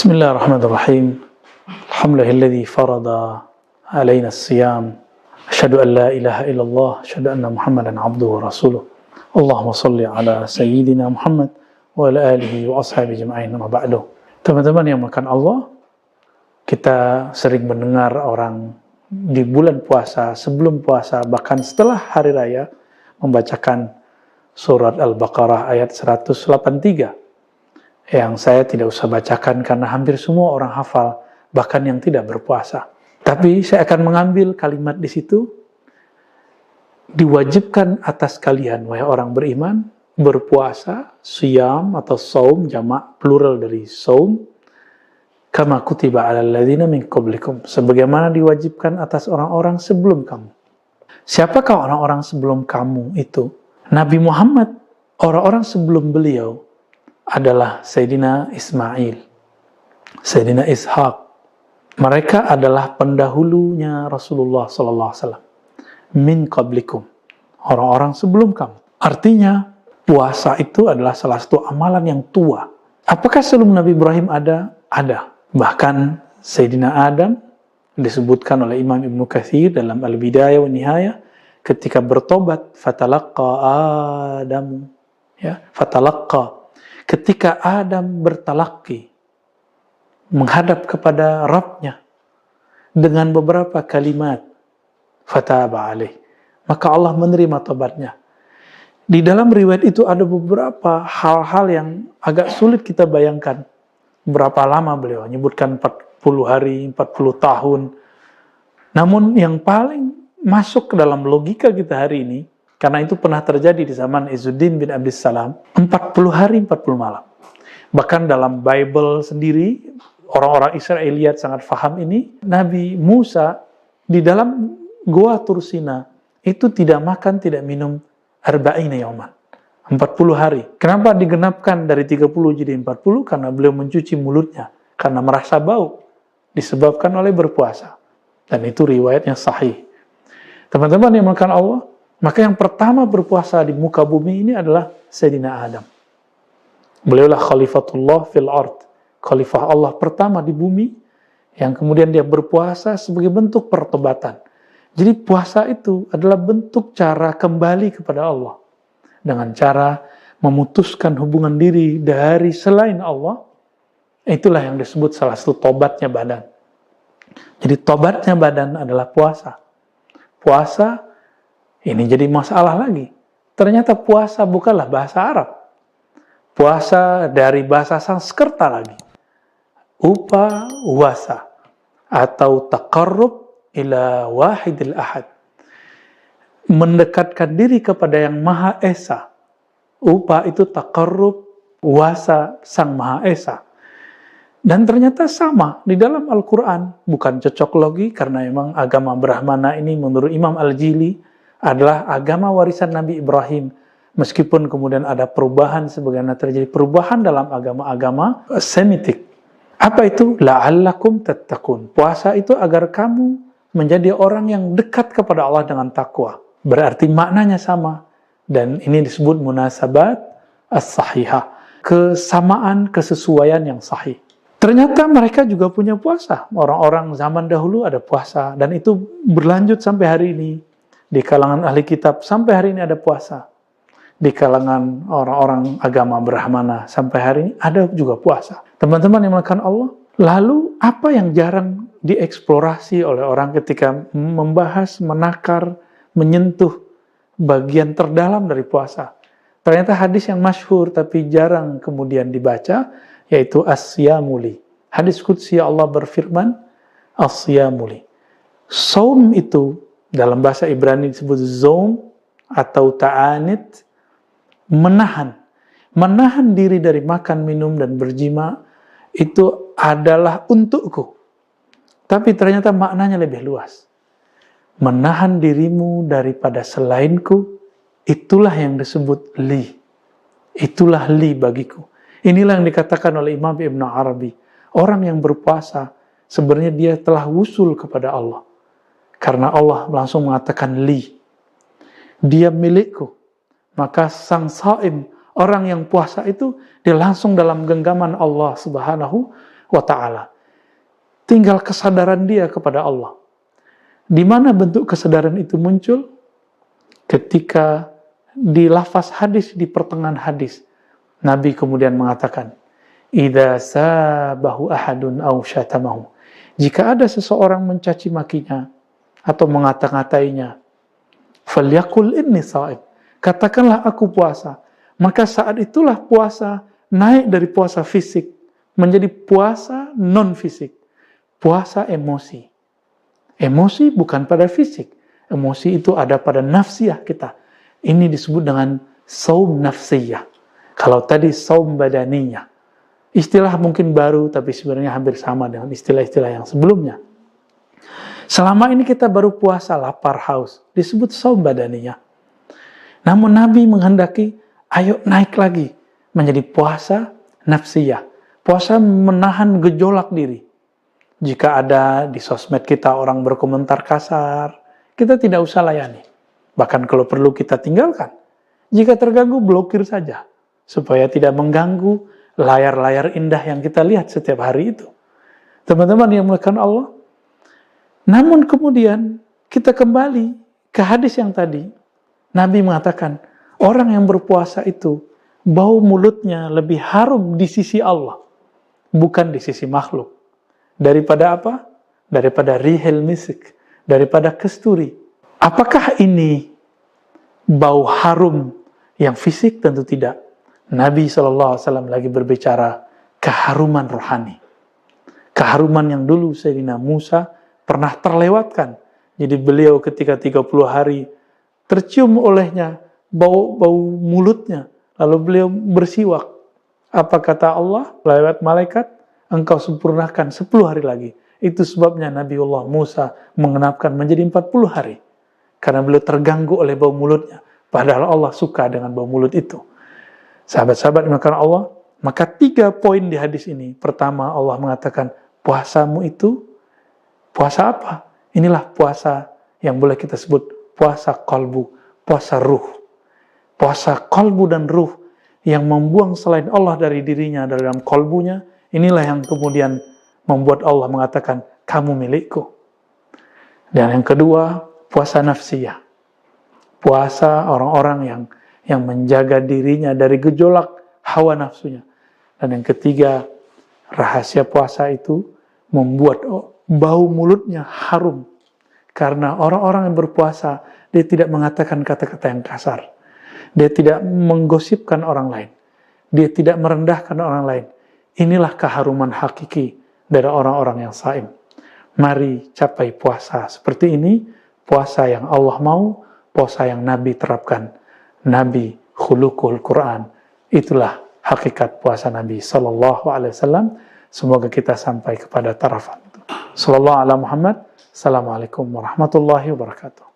Bismillahirrahmanirrahim. Alhamdulillahilladzi farada alaina as-siyam. Asyhadu an la ilaha illallah, asyhadu anna Muhammadan abduhu wa rasuluh. Allahumma shalli ala sayyidina Muhammad wa ala alihi wa ashabihi ajma'in. Amma ba'du. Teman-teman yang makan Allah, kita sering mendengar orang di bulan puasa, sebelum puasa, bahkan setelah hari raya membacakan surat Al-Baqarah ayat 183. Yang saya tidak usah bacakan karena hampir semua orang hafal, bahkan yang tidak berpuasa. Tapi saya akan mengambil kalimat di situ, diwajibkan atas kalian, wahai orang beriman, berpuasa, siyam atau saum, jamak plural dari saum, kama kutiba alal ladzina min qablikum, sebagaimana diwajibkan atas orang-orang sebelum kamu. Siapakah orang-orang sebelum kamu itu? Nabi Muhammad, orang-orang sebelum beliau adalah Sayyidina Ismail, Sayyidina Ishaq. Mereka adalah pendahulunya Rasulullah SAW. Min qablikum, orang-orang sebelum kamu. Artinya, puasa itu adalah salah satu amalan yang tua. Apakah sebelum Nabi Ibrahim ada? Ada. Bahkan Sayyidina Adam disebutkan oleh Imam Ibnu Katsir dalam Al-Bidayah wa Nihayah ketika bertobat, fatalaqqa Adam, ya, fatalaqqa. Ketika Adam bertalaqi, menghadap kepada Rabb-nya dengan beberapa kalimat, fataba alaih, maka Allah menerima tobatnya. Di dalam riwayat itu ada beberapa hal-hal yang agak sulit kita bayangkan. Berapa lama beliau menyebutkan 40 hari, 40 tahun. Namun yang paling masuk ke dalam logika kita hari ini, karena itu pernah terjadi di zaman Izzuddin bin Abdissalam, 40 hari, 40 malam. Bahkan dalam Bible sendiri, orang-orang Israeliat sangat faham ini. Nabi Musa di dalam Goa Tursina itu tidak makan, tidak minum arba'ina yauman, 40 hari. Kenapa digenapkan dari 30 jadi 40? Karena beliau mencuci mulutnya, karena merasa bau, disebabkan oleh berpuasa. Dan itu riwayatnya sahih. Teman-teman yang makan Allah, maka yang pertama berpuasa di muka bumi ini adalah Sayyidina Adam. Beliaulah khalifatullah fil ard, khalifah Allah pertama di bumi, yang kemudian dia berpuasa sebagai bentuk pertobatan. Jadi puasa itu adalah bentuk cara kembali kepada Allah, dengan cara memutuskan hubungan diri dari selain Allah. Itulah yang disebut salah satu tobatnya badan. Jadi tobatnya badan adalah puasa. Puasa ini jadi masalah lagi. Ternyata puasa bukanlah bahasa Arab. Puasa dari bahasa Sanskerta lagi. Upawasa atau taqarrub ila wahidil ahad. Mendekatkan diri kepada yang Maha Esa. Upa itu taqarrub, wasa Sang Maha Esa. Dan ternyata sama di dalam Al-Quran. Bukan cocok logi karena memang agama Brahmana ini menurut Imam Al-Jili adalah agama warisan Nabi Ibrahim. Meskipun kemudian ada perubahan, sebagaimana terjadi perubahan dalam agama-agama Semitik. Apa itu? La'allakum tattaqun. Puasa itu agar kamu menjadi orang yang dekat kepada Allah dengan takwa. Berarti maknanya sama. Dan ini disebut munasabat as-sahihah. Kesamaan, kesesuaian yang sahih. Ternyata mereka juga punya puasa. Orang-orang zaman dahulu ada puasa. Dan itu berlanjut sampai hari ini. Di kalangan ahli kitab sampai hari ini ada puasa. Di kalangan orang-orang agama Brahmana sampai hari ini ada juga puasa. Teman-teman yang melakukan Allah, lalu apa yang jarang dieksplorasi oleh orang ketika membahas, menakar, menyentuh bagian terdalam dari puasa? Ternyata hadis yang masyhur tapi jarang kemudian dibaca, yaitu as-siyamuli. Hadis qudsi Allah berfirman, as-siyamuli. Saum itu dalam bahasa Ibrani disebut zoum atau ta'anit, menahan diri dari makan, minum, dan berjima itu adalah untukku. Tapi ternyata maknanya lebih luas. Menahan dirimu daripada selainku, itulah yang disebut li. Itulah li bagiku. Inilah yang dikatakan oleh Imam Ibn Arabi. Orang yang berpuasa, sebenarnya dia telah wusul kepada Allah. Karena Allah langsung mengatakan li. Dia milikku. Maka sang saim, orang yang puasa itu, dia langsung dalam genggaman Allah Subhanahu wa ta'ala. Tinggal kesadaran dia kepada Allah. Di mana bentuk kesadaran itu muncul? Ketika di lafaz hadis, di pertengahan hadis, Nabi kemudian mengatakan, idza sabahu ahadun aw syatamahu. Jika ada seseorang mencaci makinya atau mengata-ngatainya, falyaqul inni sha'im. Katakanlah aku puasa. Maka saat itulah puasa naik dari puasa fisik menjadi puasa non fisik. Puasa emosi. Emosi bukan pada fisik. Emosi itu ada pada nafsiyah kita. Ini disebut dengan saum nafsiyah. Kalau tadi saum badaniyah. Istilah mungkin baru, tapi sebenarnya hampir sama dengan istilah-istilah yang sebelumnya. Selama ini kita baru puasa lapar haus. Disebut saum badaniyah. Namun Nabi menghendaki, ayo naik lagi. Menjadi puasa nafsiyah. Puasa menahan gejolak diri. Jika ada di sosmed kita orang berkomentar kasar, kita tidak usah layani. Bahkan kalau perlu kita tinggalkan. Jika terganggu, blokir saja. Supaya tidak mengganggu layar-layar indah yang kita lihat setiap hari itu. Teman-teman yang dimuliakan Allah. Namun kemudian kita kembali ke hadis yang tadi. Nabi mengatakan, orang yang berpuasa itu, bau mulutnya lebih harum di sisi Allah. Bukan di sisi makhluk. Daripada apa? Daripada rihil misik. Daripada kesturi. Apakah ini bau harum yang fisik? Tentu tidak. Nabi SAW lagi berbicara keharuman rohani. Keharuman yang dulu Sayyidina Musa pernah terlewatkan. Jadi beliau ketika 30 hari tercium olehnya bau mulutnya. Lalu beliau bersiwak. Apa kata Allah? Lewat malaikat, engkau sempurnakan 10 hari lagi. Itu sebabnya Nabiullah Musa mengenapkan menjadi 40 hari. Karena beliau terganggu oleh bau mulutnya. Padahal Allah suka dengan bau mulut itu. Sahabat-sahabat dimuliakan Allah, maka 3 poin di hadis ini. Pertama, Allah mengatakan, puasamu itu, puasa apa? Inilah puasa yang boleh kita sebut puasa qalbu, puasa ruh. Puasa qalbu dan ruh yang membuang selain Allah dari dirinya, dalam qalbunya. Inilah yang kemudian membuat Allah mengatakan, kamu milikku. Dan yang kedua, puasa nafsiyah. Puasa orang-orang yang menjaga dirinya dari gejolak hawa nafsunya. Dan yang ketiga, rahasia puasa itu membuat bau mulutnya harum. Karena orang-orang yang berpuasa, dia tidak mengatakan kata-kata yang kasar. Dia tidak menggosipkan orang lain. Dia tidak merendahkan orang lain. Inilah keharuman hakiki dari orang-orang yang shaim. Mari capai puasa seperti ini, puasa yang Allah mau, puasa yang Nabi terapkan. Nabi khuluqul Quran. Itulah hakikat puasa Nabi sallallahu alaihi wasallam. Semoga kita sampai kepada taraf itu. Sallallahu ala Muhammad. Assalamualaikum warahmatullahi wabarakatuh.